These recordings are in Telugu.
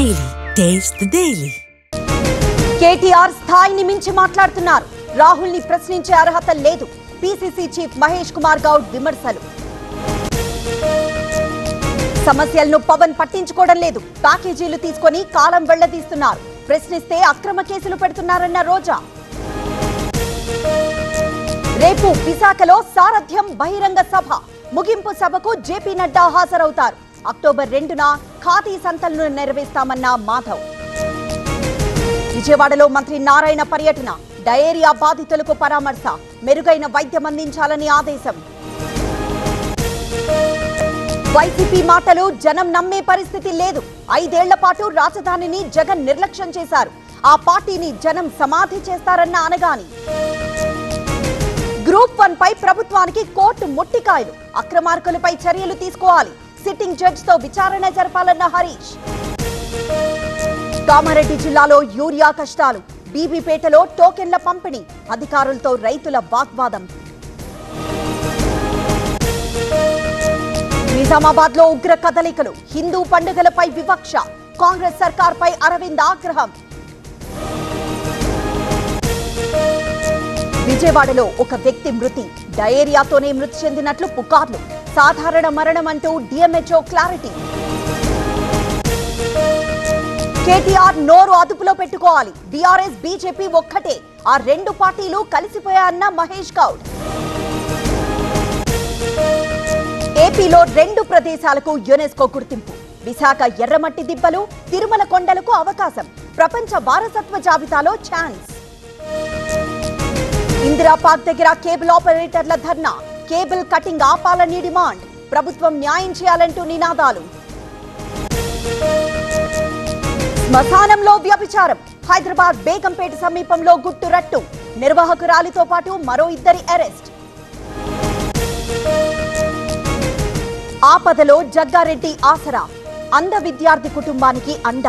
Daily. Taste the Daily. KTR స్థాయిని మించి మాట్లాడుతున్నారు. రాహుల్ ని ప్రశ్నించే అర్హత లేదు. పీసీసీ చీఫ్ మహేష్ కుమార్ గౌడ్ విమర్శలు. సమస్యలను పవన్ పట్టించుకోవడం లేదు. ప్యాకేజీలు తీసుకొని కాలం వెళ్లదీస్తున్నారు. ప్రశ్నిస్తే అక్రమ కేసులు పెడుతున్నారన్న రోజా. రేపు విశాఖలో సారథ్యం బహిరంగ సభ. ముగింపు సభకు జేపీ నడ్డా హాజరవుతారు. అక్టోబర్ 2న ఖాదీ సంతలను నిర్వహిస్తామన్న మాధవ్. విజయవాడలో మంత్రి నారాయణ పర్యటన. డయేరియా బాధితులకు పరామర్శ. మెరుగైన వైద్యం అందించాలని ఆదేశం. వైసీపీ మాటలు జనం నమ్మే పరిస్థితి లేదు. 5 ఏళ్ల పాటు రాజధానిని జగన్ నిర్లక్ష్యం చేశారు. ఆ పార్టీని జనం సమాధి చేస్తారన్న అనగాని. గ్రూప్ 1 పై ప్రభుత్వానికి కోర్టు ముట్టికాయలు. అక్రమార్కులపై చర్యలు తీసుకోవాలి. సిట్టింగ్ జడ్జ్ తో విచారణ జరపాలన్న హరీష్. కామారెడ్డి జిల్లాలో యూరియా కష్టాలు. బీబీపేటలో టోకెన్ల పంపిణీ. అధికారులతో రైతుల వాగ్వాదం. నిజామాబాద్ లో ఉగ్ర కదలికలు. హిందూ పండుగలపై వివక్ష. కాంగ్రెస్ సర్కార్పై అరవింద్ ఆగ్రహం. విజయవాడలో ఒక వ్యక్తి మృతి. డయేరియాతోనే మృతి చెందినట్లు పుకార్లు. సాధారణ మరణం అంటూ డిఎంహెచ్ఓ క్లారిటీ. కేటీఆర్ నోరు అదుపులో పెట్టుకోవాలి. బీఆర్ఎస్ బీజేపీ ఒక్కటే. ఆ 2 పార్టీలు కలిసిపోయాయన్న మహేష్ గౌడ్. ఏపీలో 2 ప్రదేశాలకు యునెస్కో గుర్తింపు. విశాఖ ఎర్రమట్టి దిబ్బలు, తిరుమల కొండలకు అవకాశం. ప్రపంచ వారసత్వ జాబితాలో ఛాన్స్. ఇందిరా పార్క్ దగ్గర కేబుల్ ఆపరేటర్ల ధర్నా. కేబుల్ కటింగ్ ఆపాలని డిమాండ్. ప్రభుత్వం న్యాయం చేయాలంటూ నినాదాలు. శ్మశానంలో వ్యభిచారం. హైదరాబాద్ బేగంపేట సమీపంలో గుట్టురట్టు. నిర్వాహకురాలితో పాటు మరో 2 అరెస్ట్. ఆపదలో జగ్గారెడ్డి ఆసరా. అంధ విద్యార్థి కుటుంబానికి అండ.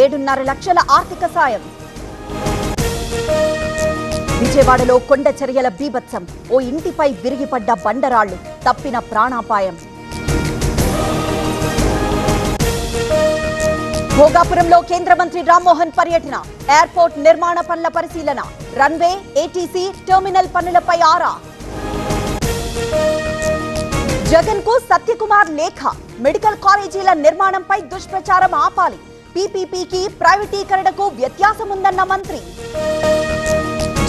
7.5 లక్షల ఆర్థిక సాయం. విజయవాడలో కొండ చర్యల బీభత్సం. ఓ ఇంటిపై విరిగిపడ్డ బండరాళ్లు. తప్పిన ప్రాణాపాయం. భోగాపురంలో కేంద్ర మంత్రి రామ్మోహన్ పర్యటన. ఎయిర్పోర్ట్ నిర్మాణ పనుల పరిశీలన. రన్వే, ఏటీసీ, టెర్మినల్ పనులపై ఆరా. జగన్ కు సత్యకుమార్ లేఖ. మెడికల్ కాలేజీల నిర్మాణంపై దుష్ప్రచారం ఆపాలి. పీపీపీకి ప్రైవేటీకరణకు వ్యత్యాసముందన్న మంత్రి.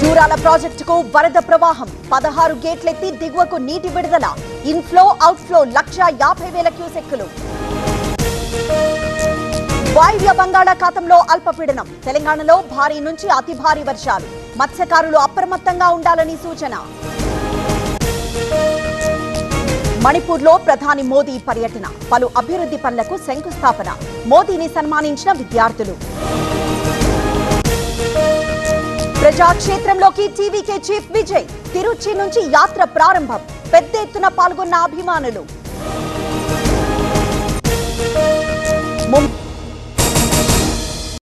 జూరాల ప్రాజెక్టుకు వరద ప్రవాహం. 16 గేట్లెత్తి దిగువకు నీటి విడుదల. Inflow outflow 1,50,000 క్యూసెక్కులు. వాయువ్య బంగాళాఖాతంలో అల్పపీడనం. తెలంగాణలో భారీ నుంచి అతి భారీ వర్షాలు. మత్స్యకారులు అప్రమత్తంగా ఉండాలని సూచన. మణిపూర్లో ప్రధాని మోదీ పర్యటన. పలు అభివృద్ధి పనులకు శంకుస్థాపన. మోదీని సన్మానించిన విద్యార్థులు. ప్రజాక్షేత్రంలోకి టీవీకే చీఫ్ విజయ్. తిరుచి నుంచి యాత్ర ప్రారంభం. పెద్ద ఎత్తున పాల్గొన్న అభిమానులు.